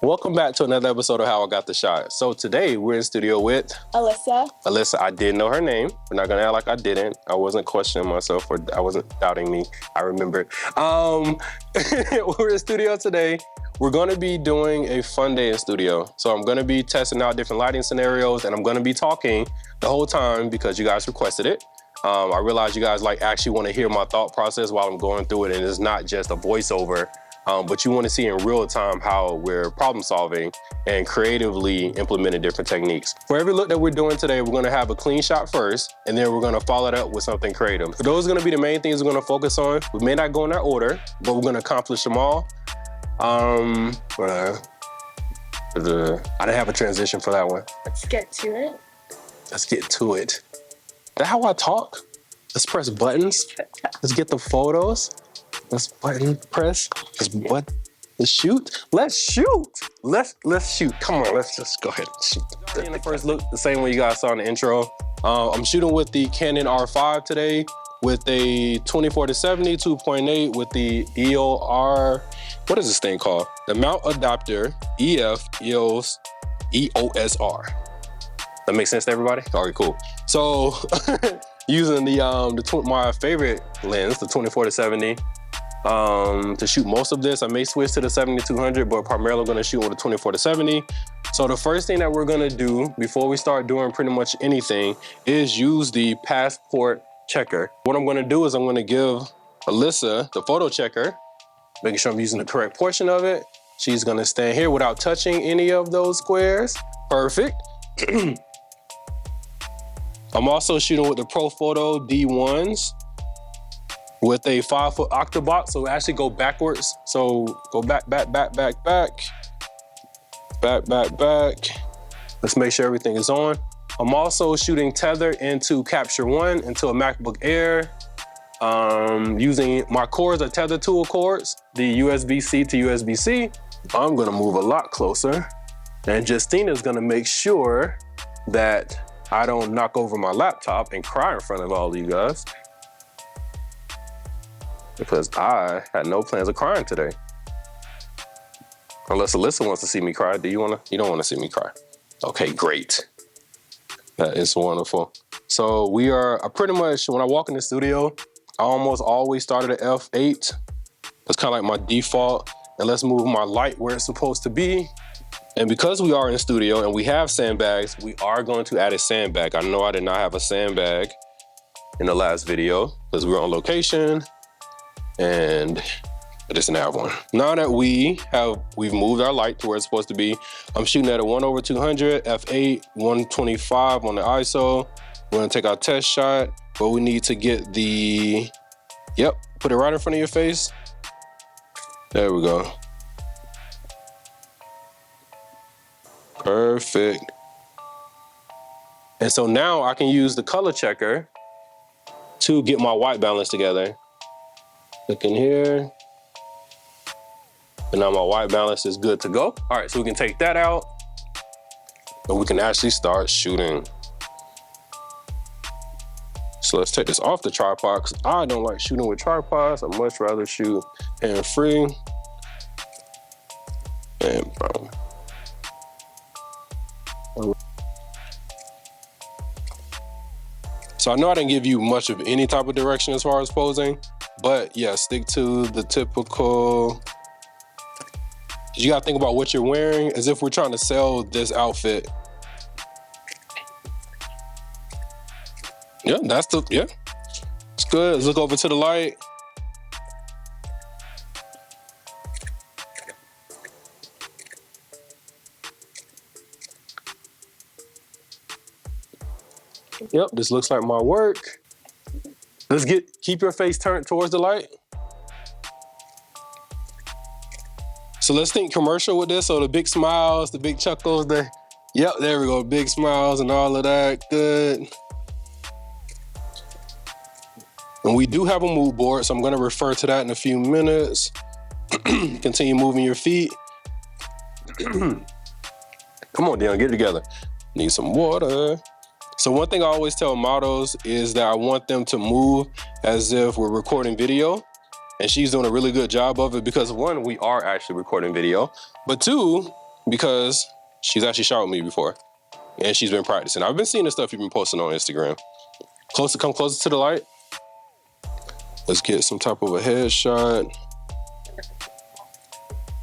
Welcome back to another episode of How I Got the Shot. So today we're in studio with Alyssa. Alyssa, I did know her name. We're not gonna act like I didn't. I wasn't questioning myself or I wasn't doubting me. I remembered. We're in studio today. We're gonna be doing a fun day in studio. So I'm gonna be testing out different lighting scenarios and I'm gonna be talking the whole time because you guys requested it. I realize you guys actually wanna hear my thought process while I'm going through it, and it's not just a voiceover. But you want to see in real time how we're problem solving and creatively implementing different techniques. For every look that we're doing today, we're going to have a clean shot first, and then we're going to follow it up with something creative. So those are going to be the main things we're going to focus on. We may not go in that order, but we're going to accomplish them all. I didn't have a transition for that one. Let's get to it. Let's get to it. Is that how I talk? Let's press buttons. Let's get the photos. Let's button press. Let's shoot. Let's shoot. Let's shoot. Come on, let's just go ahead and shoot. In the first look, the same way you guys saw in the intro. I'm shooting with the Canon R5 today with a 24-70 2.8 with the EOR. What is this thing called? The mount adapter EOS R. That makes sense to everybody? All right, cool. So using my favorite lens, the 24-70. To shoot most of this, I may switch to the 70-200, but primarily I'm gonna shoot with a 24-70. So the first thing that we're gonna do before we start doing pretty much anything is use the passport checker. What I'm gonna do is I'm gonna give Alyssa the photo checker, making sure I'm using the correct portion of it. She's gonna stand here without touching any of those squares. Perfect. I'm also shooting with the Profoto D1s. With a 5-foot octobox, so actually go backwards. So go back. Let's make sure everything is on. I'm also shooting tether into Capture One into a MacBook Air. Using my cords are tether tool cords, the USB-C to USB-C. I'm gonna move a lot closer. And Justina's gonna make sure that I don't knock over my laptop and cry in front of all of you guys. Because I had no plans of crying today. Unless Alyssa wants to see me cry. You don't want to see me cry. Okay, great. That is wonderful. So I pretty much, when I walk in the studio, I almost always start at F8. That's kind of like my default. And let's move my light where it's supposed to be. And because we are in the studio and we have sandbags, we are going to add a sandbag. I know I did not have a sandbag in the last video because we were on location. And I just didn't have one. Now that we've moved our light to where it's supposed to be, I'm shooting at a 1/200, f8, 125 on the ISO. We're gonna take our test shot, but we need to get put it right in front of your face. There we go. Perfect. And so now I can use the color checker to get my white balance together. Look in here. And now my white balance is good to go. All right, so we can take that out and we can actually start shooting. So let's take this off the tripod because I don't like shooting with tripods. I'd much rather shoot hand-free. And boom. So I know I didn't give you much of any type of direction as far as posing, but yeah, stick to the typical. You gotta think about what you're wearing as if we're trying to sell this outfit. Yeah, it's good. Let's look over to the light. Yep, this looks like my work. Let's keep your face turned towards the light. So let's think commercial with this. So the big smiles, the big chuckles, there we go. Big smiles and all of that, good. And we do have a mood board, so I'm gonna refer to that in a few minutes. Continue moving your feet. Come on, Dion, get it together. Need some water. So one thing I always tell models is that I want them to move as if we're recording video. And she's doing a really good job of it because one, we are actually recording video. But two, because she's actually shot with me before. And she's been practicing. I've been seeing the stuff you've been posting on Instagram. Come closer to the light. Let's get some type of a headshot.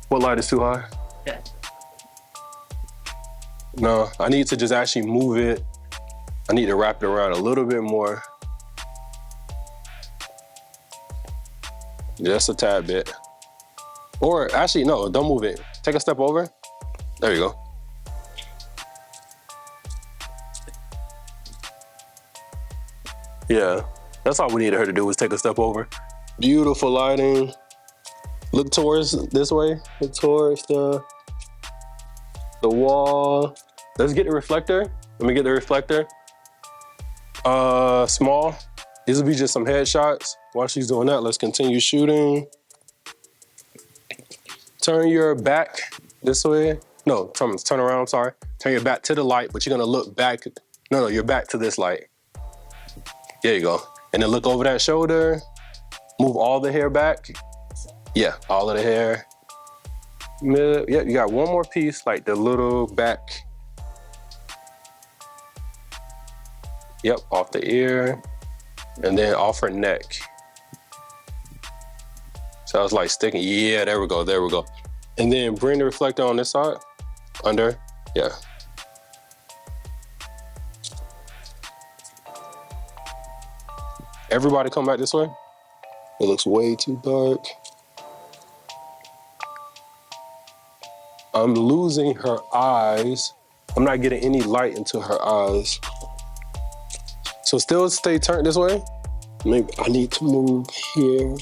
What light is too high? Yeah. No, I need to just actually move it. I need to wrap it around a little bit more. Just a tad bit. Or actually, no, don't move it. Take a step over. There you go. Yeah, that's all we needed her to do was take a step over. Beautiful lighting. Look towards this way. Look towards the wall. Let's get the reflector. Let me get the reflector. Small. These will be just some headshots. While she's doing that, let's continue shooting. Turn your back this way. No, turn around, sorry. Turn your back to the light, but you're gonna look back. No, your back to this light. There you go. And then look over that shoulder. Move all the hair back. Yeah, all of the hair. Yeah, you got one more piece, like the little back. Yep, off the ear. And then off her neck. So I was like sticking. Yeah, there we go, there we go. And then bring the reflector on this side. Under, yeah. Everybody come back this way. It looks way too dark. I'm losing her eyes. I'm not getting any light into her eyes. So still stay turned this way. Maybe I need to move here.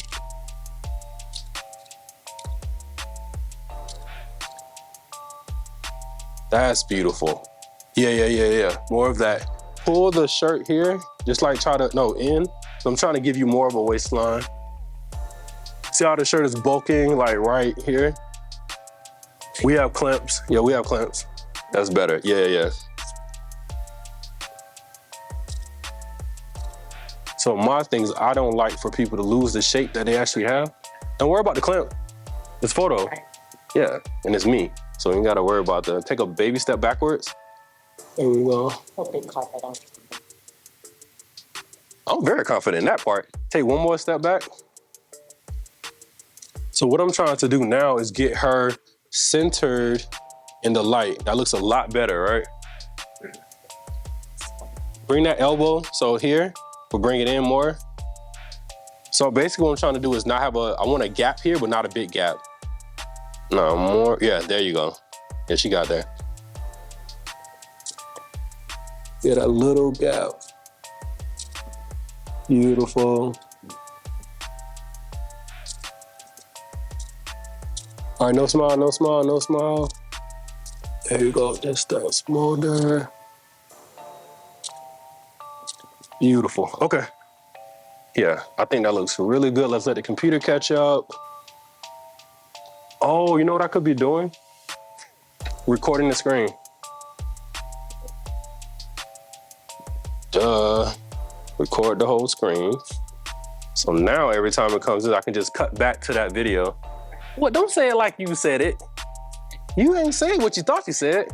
That's beautiful. Yeah. More of that. Pull the shirt here. Just like in. So I'm trying to give you more of a waistline. See how the shirt is bulking like right here? We have clamps. Yeah, we have clamps. That's better. Yeah. So my things, I don't like for people to lose the shape that they actually have. Don't worry about the clamp. It's photo. Yeah, and it's me. So you ain't gotta worry about that. Take a baby step backwards. There we go. I'm very confident in that part. Take one more step back. So what I'm trying to do now is get her centered in the light. That looks a lot better, right? Bring that elbow, so here, we'll bring it in more. So basically what I'm trying to do is not have I want a gap here, but not a big gap. No, more, yeah, there you go. Yeah, she got there. Get a little gap. Beautiful. All right, no smile, no smile, no smile. There you go, just that smolder. Beautiful, okay. Yeah, I think that looks really good. Let's let the computer catch up. Oh, you know what I could be doing? Recording the screen. Duh, record the whole screen. So now every time it comes in, I can just cut back to that video. What, don't say it like you said it. You ain't saying what you thought you said.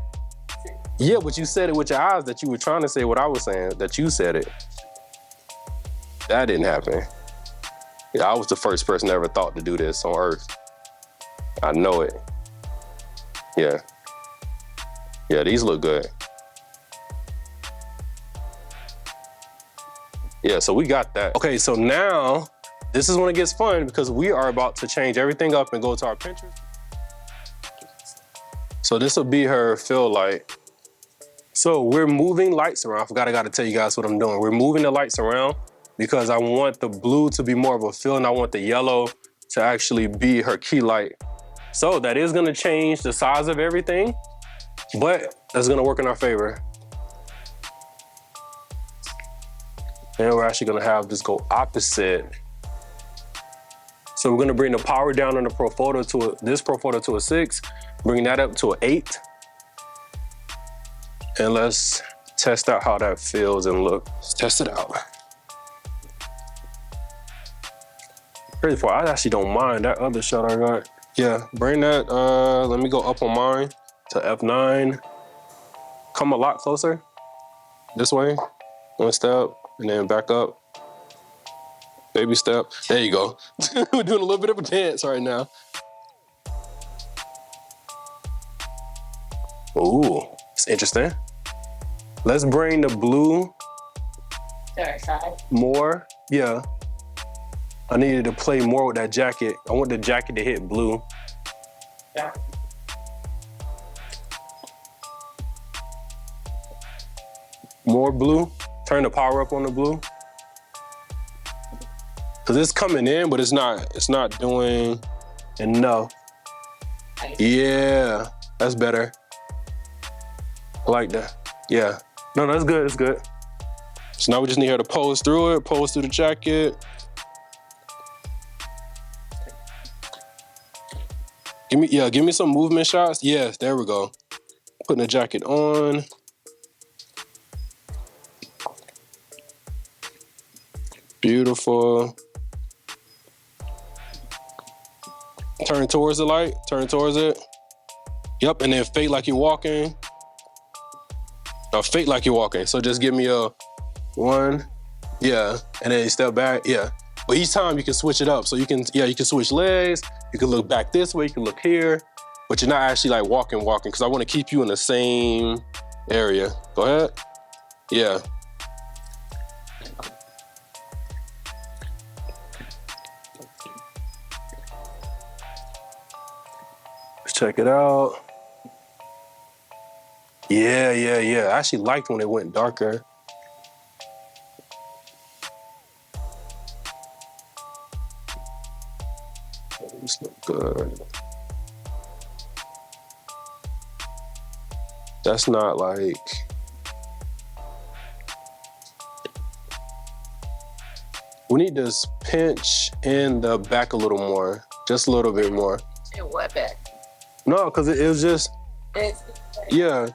Yeah, but you said it with your eyes that you were trying to say what I was saying, that you said it. That didn't happen. Yeah, I was the first person that ever thought to do this on Earth. I know it. Yeah. Yeah, these look good. Yeah, so we got that. Okay, so now, this is when it gets fun because we are about to change everything up and go to our Pinterest. So this will be her fill light. So we're moving lights around. I gotta tell you guys what I'm doing. We're moving the lights around because I want the blue to be more of a fill and I want the yellow to actually be her key light. So that is gonna change the size of everything, but that's gonna work in our favor. And we're actually gonna have this go opposite. So we're gonna bring the power down on the Profoto this Profoto to a 6, bring that up to an 8. And let's test out how that feels and look. Let's test it out. Crazy part, I actually don't mind that other shot I got. Yeah, bring that, let me go up on mine. to F9. Come a lot closer. This way. One step, and then back up. Baby step. There you go. We're doing a little bit of a dance right now. Ooh, it's interesting. Let's bring the blue more. Yeah. I needed to play more with that jacket. I want the jacket to hit blue. Yeah. More blue. Turn the power up on the blue. Cause it's coming in, but it's not doing enough. Yeah, that's better. I like that. Yeah. No, that's good, it's good. So now we just need her to pose through it, pose through the jacket. Give me some movement shots. Yes, there we go. Putting the jacket on. Beautiful. Turn towards the light, turn towards it. Yep, and then fake like you're walking. No, fake like you're walking. So just give me a 1, yeah, and then you step back, yeah. But each time you can switch it up. So you can switch legs, you can look back this way, you can look here, but you're not actually like walking, because I want to keep you in the same area. Go ahead. Yeah. Let's check it out. Yeah. I actually liked when it went darker. This look good. That's not like... We need to pinch in the back a little more. Just a little bit more. In what back? No, because it was just... Yeah.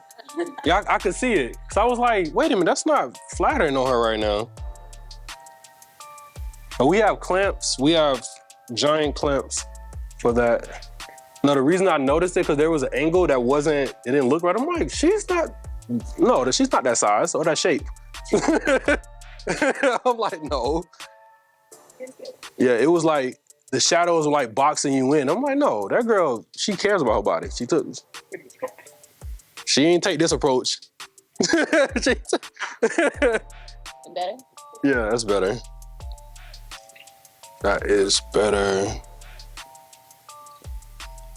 Yeah, I could see it. Because I was like, wait a minute, that's not flattering on her right now. But we have clamps. We have giant clamps for that. Now, the reason I noticed it, because there was an angle that it didn't look right. I'm like, she's not that size or that shape. I'm like, no. Yeah, it was like, the shadows were like boxing you in. I'm like, no, that girl, she cares about her body. She ain't take this approach. Better? Yeah, that's better. That is better.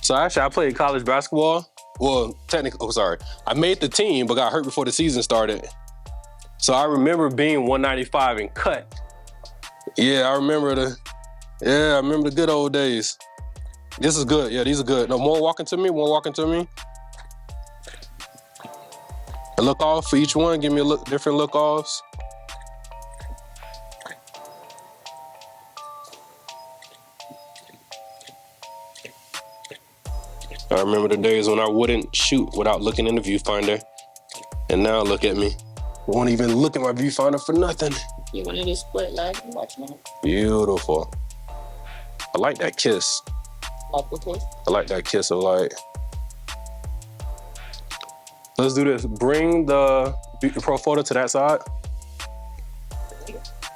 So actually, I played college basketball. Well, I made the team, but got hurt before the season started. So I remember being 195 and cut. Yeah, I remember the good old days. This is good. Yeah, these are good. No, more walking to me. A look off for each one. Give me different look offs. I remember the days when I wouldn't shoot without looking in the viewfinder. And now look at me. I won't even look at my viewfinder for nothing. You want to do split live and watch me? Beautiful. I like that kiss. Like the kiss? I like that kiss of light. Let's do this. Bring the Profoto to that side.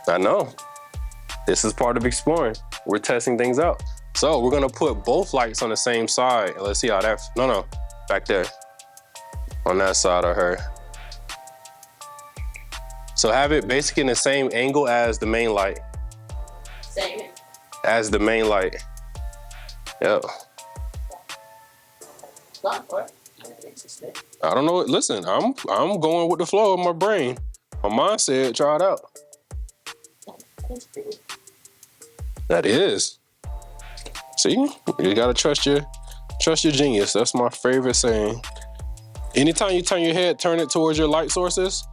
I know. This is part of exploring. We're testing things out. So we're gonna put both lights on the same side. And let's see how back there. On that side of her. So have it basically in the same angle as the main light. Same. As the main light. Yep. I don't know. Listen, I'm going with the flow of my brain. My mind said, try it out. That is. See, you gotta trust your genius. That's my favorite saying. Anytime you turn your head, turn it towards your light sources.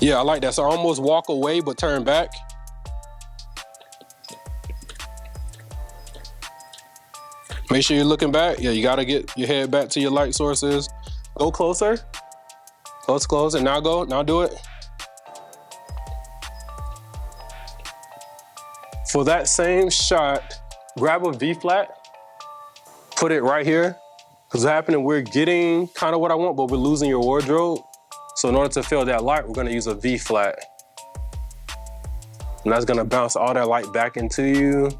Yeah, I like that. So I almost walk away, but turn back. Make sure you're looking back. Yeah, you gotta get your head back to your light sources. Go closer. Close, and now go. Now do it. For that same shot, grab a V flat put it right here. Because what's happening, we're getting kind of what I want, but we're losing your wardrobe. So in order to fill that light, we're gonna use a V flat. And that's gonna bounce all that light back into you.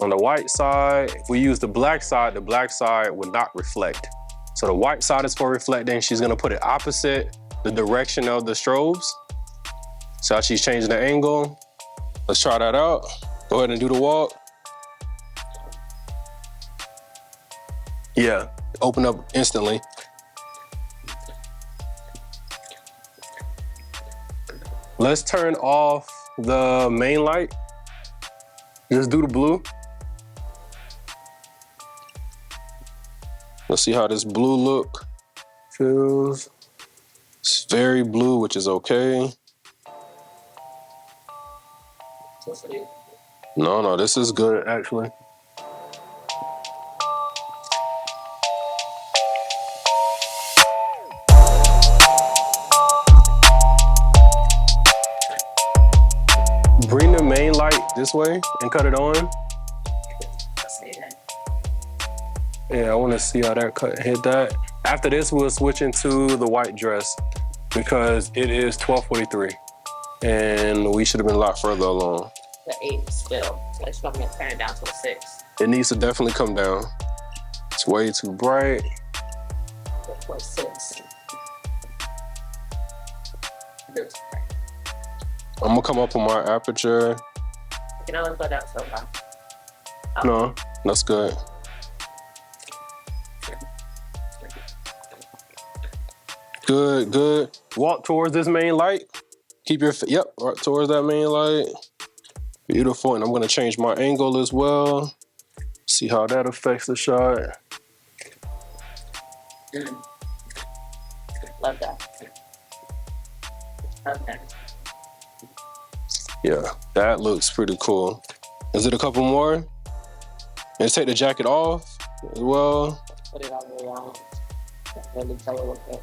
On the white side, if we use the black side would not reflect. So the white side is for reflecting. She's gonna put it opposite the direction of the strobes. So how she's changing the angle. Let's try that out. Go ahead and do the walk. Yeah, open up instantly. Let's turn off the main light. Just do the blue. Let's see how this blue look feels. It's very blue, which is okay. No, this is good actually. Bring the main light this way and cut it on. Yeah, I want to see how that cut hit that. After this, we'll switch into the white dress because it is 12:43 and we should have been a lot further along. The 8 still. So it's going to turn it down to a 6. It needs to definitely come down. It's way too bright. 6. I'm gonna come up on my aperture. You can only put that so far. Oh. No, that's good. Good. Walk towards this main light. Keep your, right towards that main light. Beautiful, and I'm gonna change my angle as well. See how that affects the shot. Love that. Okay. Yeah, that looks pretty cool. Is it a couple more? And take the jacket off as well. Put it on the wall. Let me tell you what that.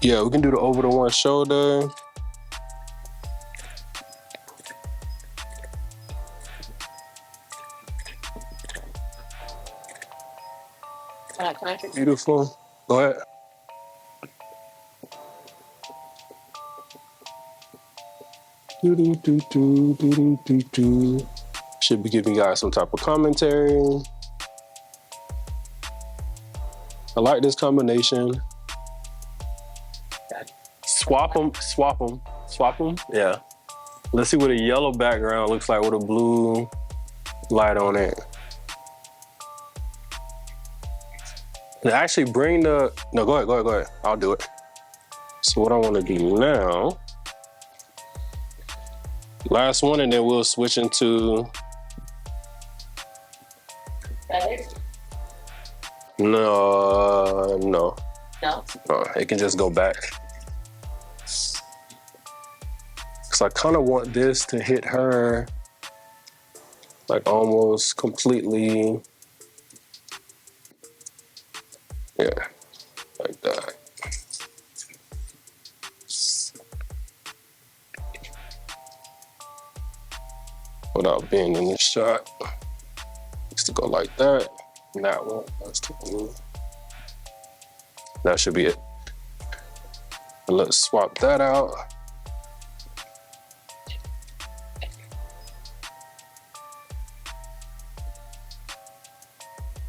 Yeah, we can do the over the one shoulder. Can I Beautiful. Go ahead. Should be giving you guys some type of commentary. I like this combination. Swap them. Yeah. Let's see what a yellow background looks like with a blue light on it. And actually bring the, no, go ahead. I'll do it. So what I want to do now, last one, and then we'll switch into. No, it can just go back. Cause I kind of want this to hit her like almost completely. Yeah, like that. Without being in this shot. Needs to go like that. And that one, that's too blue. That should be it. And let's swap that out.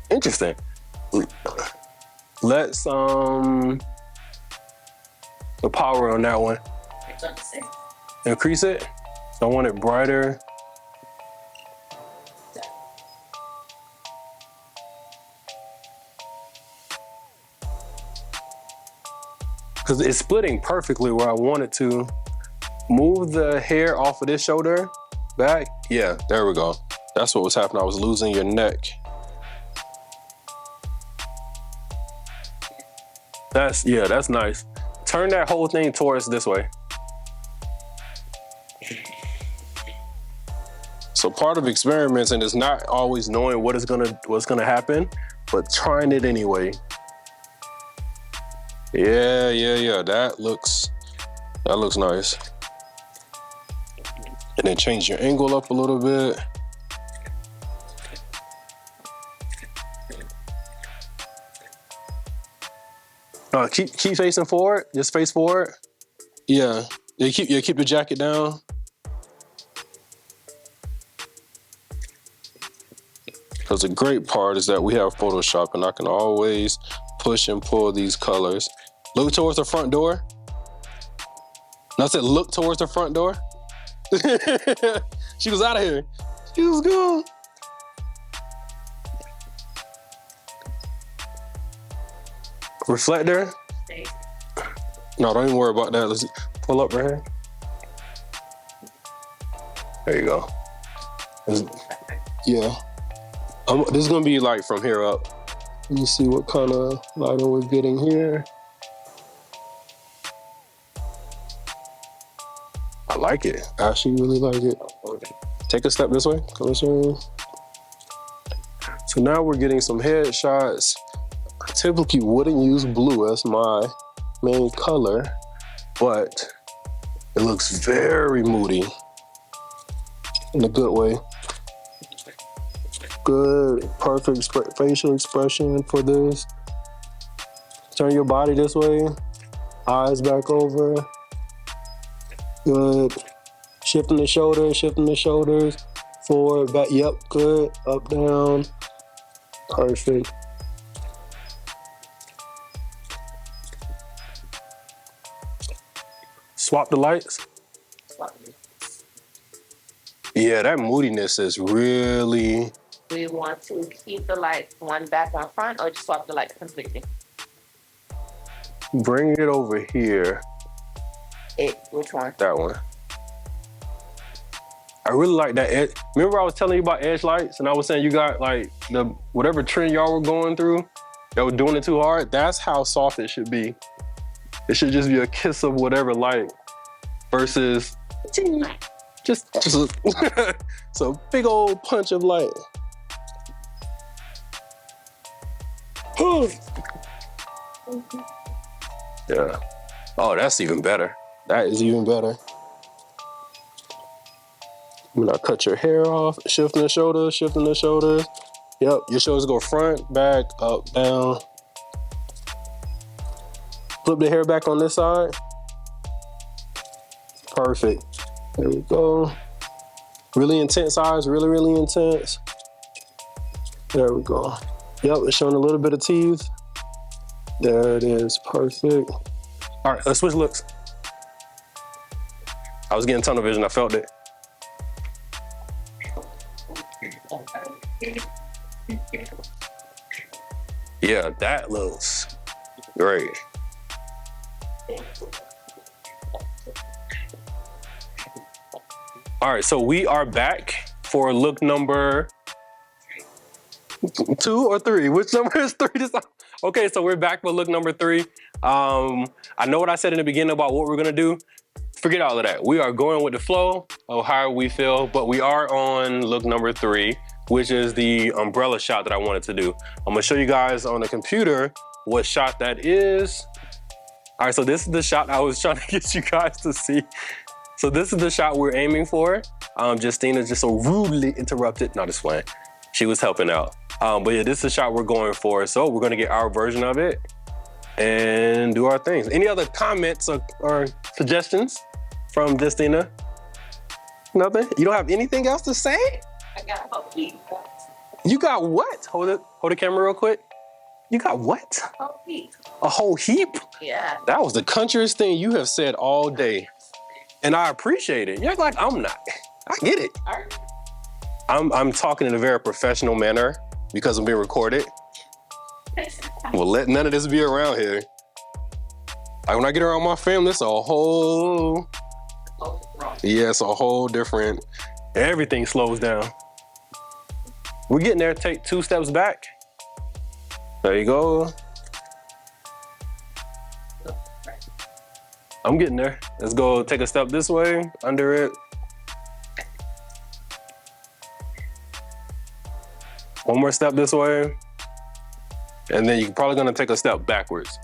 Interesting. Let's the power on that one. Increase it. So I want it brighter. Because it's splitting perfectly where I want it to. Move the hair off of this shoulder back. Yeah, there we go. That's what was happening. I was losing your neck. That's nice. Turn that whole thing towards this way. So part of experimenting is not always knowing what's gonna happen, but trying it anyway. Yeah. That looks nice. And then change your angle up a little bit. Keep facing forward. Just face forward. Yeah. Keep the jacket down. Because the great part is that we have Photoshop and I can always push and pull these colors. Look towards the front door. And I said, look towards the front door. She was out of here. She was gone. Reflector. No, don't even worry about that. Let's pull up right here. There you go. Yeah. This is gonna be like from here up. Let me see what kind of lighting we're getting here. I like it. I actually really like it. Take a step this way. Closer. So now we're getting some headshots. I typically wouldn't use blue as my main color, but it looks very moody in a good way. Good, perfect facial expression for this. Turn your body this way, eyes back over. Good. Shifting the shoulders, forward, back, yep, good, up, down, perfect. Swap the lights. Yeah, that moodiness is really... Do you want to keep the light one back on front or just swap the light completely? Bring it over here. Which one? That one. I really like that edge. Remember I was telling you about edge lights and I was saying you got like the whatever trend y'all were going through, that was doing it too hard. That's how soft it should be. It should just be a kiss of whatever light versus just a, so big old punch of light. Yeah. Oh, that's even better. That is even better. I'm gonna cut your hair off, shifting the shoulders. Yep, your shoulders go front, back, up, down. Flip the hair back on this side. Perfect. There we go. Really intense eyes, really intense. There we go. Yep, it's showing a little bit of teeth. There it is, perfect. All right, let's switch looks. I was getting tunnel vision, I felt it. Yeah, that looks great. All right, so we are back for look number 2 or 3. Which number is 3? Okay, so we're back for look number 3. I know what I said in the beginning about what we're gonna do. Forget all of that. We are going with the flow of how we feel, but we are on look number 3, which is the umbrella shot that I wanted to do. I'm gonna show you guys on the computer what shot that is. All right, so this is the shot I was trying to get you guys to see. So this is the shot we're aiming for. Justina just so rudely interrupted. No, just playing. She was helping out. But yeah, this is the shot we're going for. So we're gonna get our version of it and do our things. Any other comments or suggestions from Justina? Nothing? You don't have anything else to say? I got a whole heap. You got what? Hold the camera real quick. You got what? A whole heap. A whole heap? Yeah. That was the countryest thing you have said all day. And I appreciate it. You're like, I'm not. I get it. All right. I'm talking in a very professional manner because I'm being recorded. Well, let none of this be around here. Like when I get around my family, it's a whole, yeah, it's a whole different, everything slows down. We're getting there, take 2 steps back. There you go. I'm getting there. Let's go take a step this way, under it. One more step this way. And then you're probably gonna take a step backwards.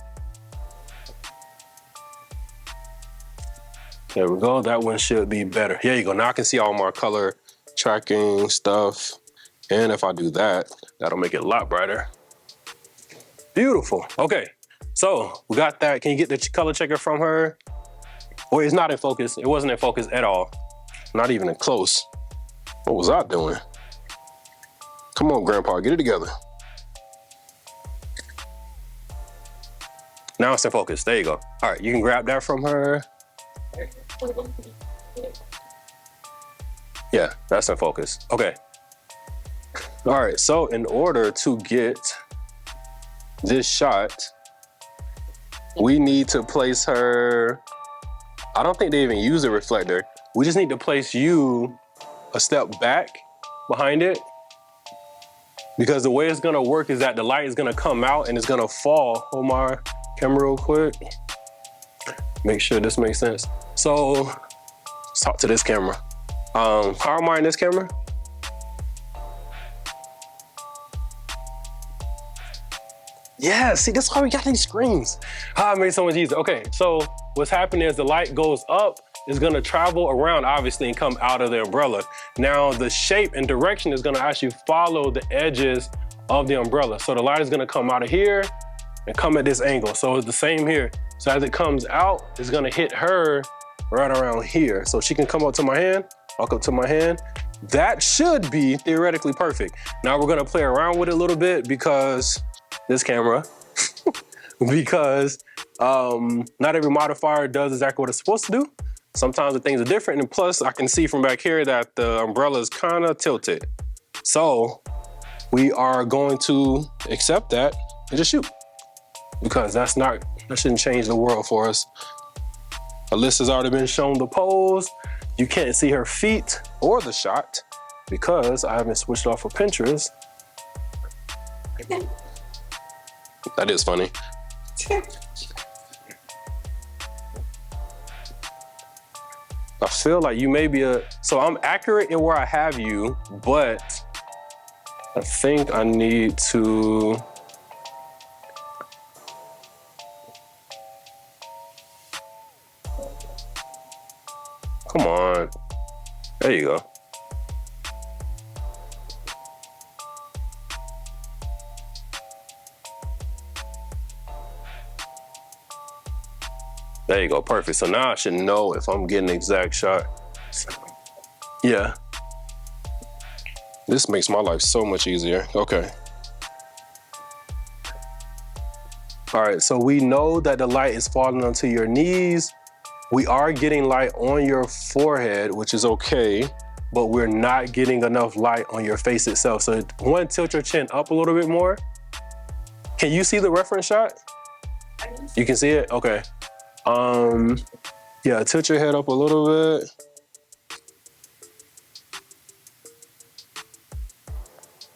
There we go. That one should be better. Here you go. Now I can see all my color tracking stuff. And if I do that, that'll make it a lot brighter. Beautiful. Okay, so we got that. Can you get the color checker from her? Or it's not in focus. It wasn't in focus at all. Not even in close. What was I doing? Come on, Grandpa, get it together. Now it's in focus. There you go. All right, you can grab that from her. Yeah, that's in focus. Okay. All right, so in order to get this shot, we need to place her. I don't think they even use a reflector. We just need to place you a step back behind it, because the way it's gonna work is that the light is gonna come out and it's gonna fall. Hold my camera real quick. Make sure this makes sense. So let's talk to this camera. How am I in this camera? Yeah, see, that's why we got these screens. Ah, it made it so much easier. Okay, so what's happening is the light goes up, it's gonna travel around, obviously, and come out of the umbrella. Now, the shape and direction is gonna actually follow the edges of the umbrella. So the light is gonna come out of here and come at this angle. So it's the same here. So as it comes out, it's gonna hit her right around here. So she can come up to my hand, walk up to my hand. That should be theoretically perfect. Now we're gonna play around with it a little bit because this camera, because not every modifier does exactly what it's supposed to do. Sometimes the things are different, and plus I can see from back here that the umbrella is kind of tilted. So we are going to accept that and just shoot, because that shouldn't change the world for us. Alyssa's already been shown the pose. You can't see her feet or the shot because I haven't switched off of Pinterest. That is funny. I feel like you may be so I'm accurate in where I have you, but I think I need to. Come on. There you go. There you go, perfect. So now I should know if I'm getting the exact shot. Yeah. This makes my life so much easier. Okay. All right, so we know that the light is falling onto your knees. We are getting light on your forehead, which is okay, but we're not getting enough light on your face itself. So one, tilt your chin up a little bit more. Can you see the reference shot? You can see it? Okay. Yeah, tilt your head up a little bit.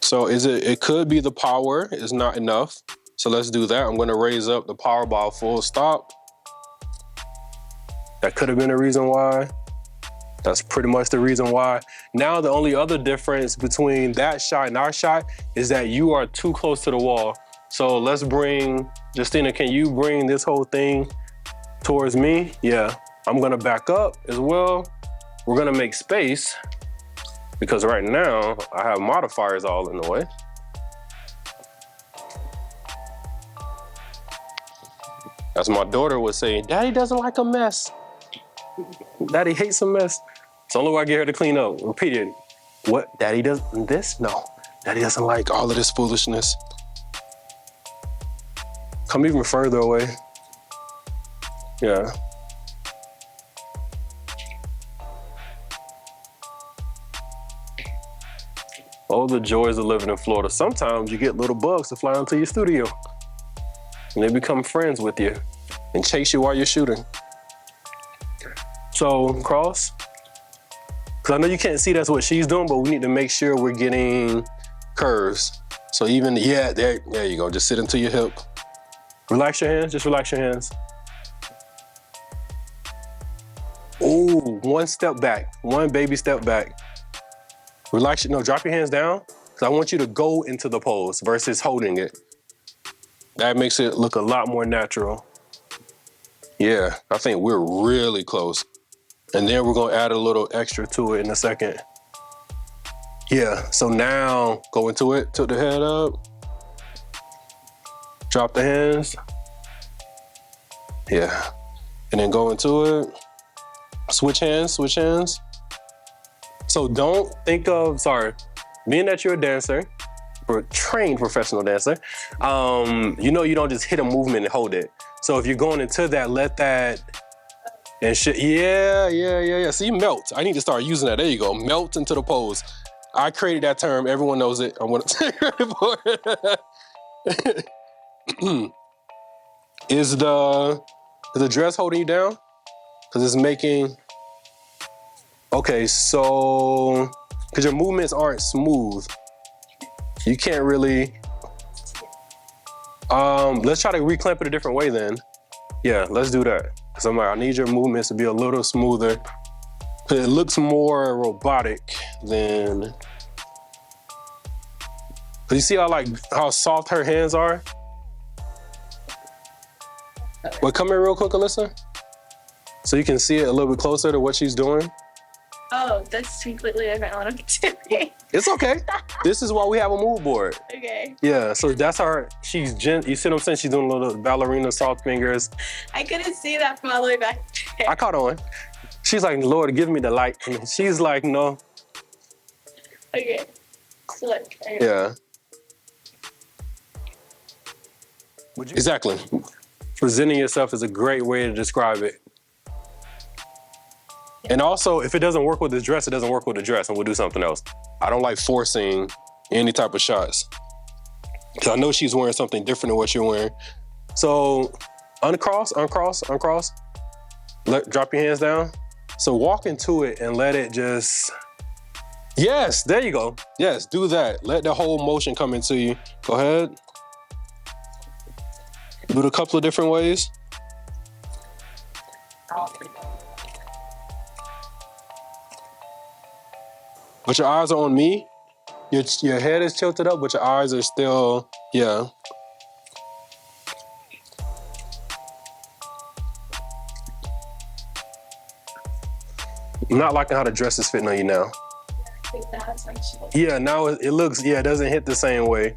So it could be the power is not enough. So let's do that. I'm gonna raise up the power by a full stop. That could have been a reason why. That's pretty much the reason why. Now the only other difference between that shot and our shot is that you are too close to the wall. So let's bring, Justina, can you bring this whole thing towards me? Yeah, I'm gonna back up as well. We're gonna make space because right now I have modifiers all in the way. As my daughter would say, Daddy doesn't like a mess. Daddy hates a mess. It's the only way I get her to clean up. Repeat it. What, Daddy does this? No, Daddy doesn't like all of this foolishness. Come even further away. Yeah. Oh, the joys of living in Florida. Sometimes you get little bugs to fly into your studio and they become friends with you and chase you while you're shooting. So cross, because I know you can't see that's what she's doing, but we need to make sure we're getting curves. So even, yeah, there you go. Just sit into your hip. Relax your hands, just relax your hands. Ooh, one step back, one baby step back. Relax, no, drop your hands down, because I want you to go into the pose versus holding it. That makes it look a lot more natural. Yeah, I think we're really close. And then we're gonna add a little extra to it in a second. Yeah, so now go into it, tilt the head up, drop the hands. Yeah, and then go into it. Switch hands, switch hands. So don't think of, sorry, being that you're a dancer, or a trained professional dancer, you know you don't just hit a movement and hold it. So if you're going into that, let that, and shit, yeah. See, melt. I need to start using that. There you go, melt into the pose. I created that term, everyone knows it. I want to take credit for it. Is the dress holding you down? Because it's making, okay, so, because your movements aren't smooth, you can't really, let's try to reclamp it a different way then. Yeah, let's do that. Because I'm like, I need your movements to be a little smoother. It looks more robotic than, but you see how soft her hands are? Well, come here real quick, Alyssa. So you can see it a little bit closer to what she's doing. Oh, that's completely different than what I'm doing. It's okay. This is why we have a mood board. Okay. Yeah, so that's her, she's you see what I'm saying? She's doing a little ballerina soft fingers. I couldn't see that from all the way back there. I caught on. She's like, Lord, give me the light. And she's like, no. Okay. So look. Okay. Yeah. Exactly. Presenting yourself is a great way to describe it. And also, if it doesn't work with this dress, it doesn't work with the dress, and we'll do something else. I don't like forcing any type of shots. Because I know she's wearing something different than what you're wearing. So uncross, uncross, uncross. Drop your hands down. So walk into it and let it just, yes, there you go. Yes, do that. Let the whole motion come into you. Go ahead. Do it a couple of different ways. But your eyes are on me. Your head is tilted up, but your eyes are still, yeah. I'm not liking how the dress is fitting on you now. Yeah, now it looks, yeah, it doesn't hit the same way.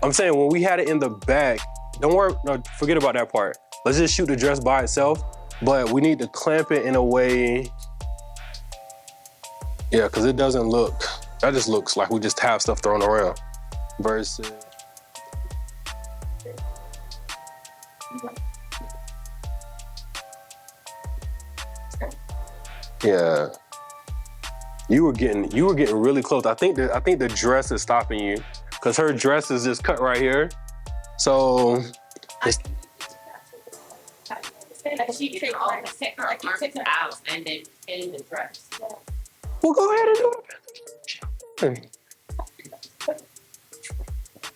I'm saying when we had it in the back, don't worry, no, forget about that part. Let's just shoot the dress by itself, but we need to clamp it in a way, yeah, because it doesn't look, that just looks like we just have stuff thrown around versus. Yeah. You were getting really close. I think the dress is stopping you because her dress is just cut right here. So it's, She took out and then in the dress. well, go ahead and do it.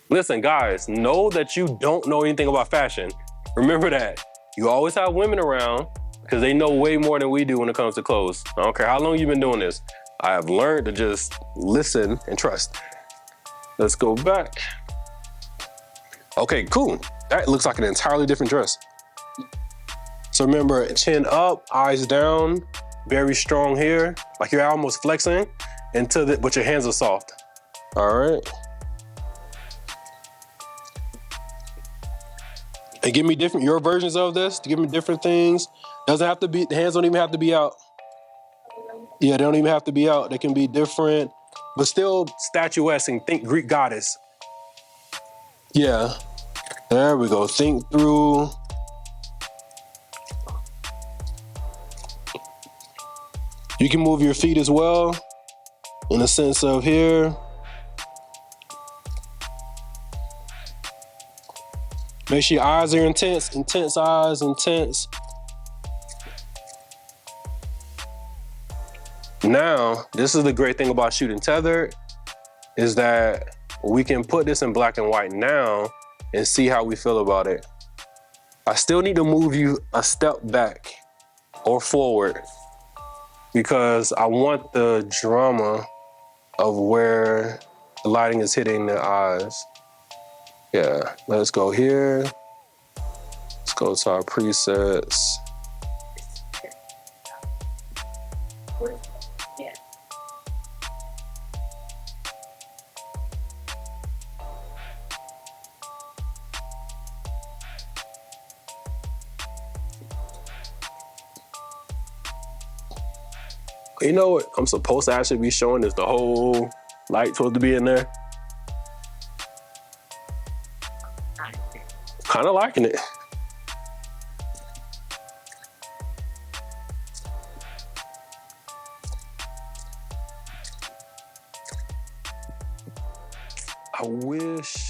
Listen, guys, know that you don't know anything about fashion. Remember that. You always have women around because they know way more than we do when it comes to clothes. I don't care how long you've been doing this. I have learned to just listen and trust. Let's go back. Okay, cool. That looks like an entirely different dress. So remember, chin up, eyes down, very strong here, like you're almost flexing, but your hands are soft. All right. And give me your versions of this, to give me different things. Doesn't have to be, the hands don't even have to be out. Yeah, they don't even have to be out. They can be different, but still statuesque and think Greek goddess. Yeah, there we go. Think through. You can move your feet as well, in a sense of here. Make sure your eyes are intense, intense eyes, intense. Now, this is the great thing about shooting tethered, is that we can put this in black and white now and see how we feel about it. I still need to move you a step back or forward because I want the drama of where the lighting is hitting the eyes. Yeah, let's go here. Let's go to our presets. You know what I'm supposed to actually be showing is the whole light supposed to be in there. Kind of liking it. I wish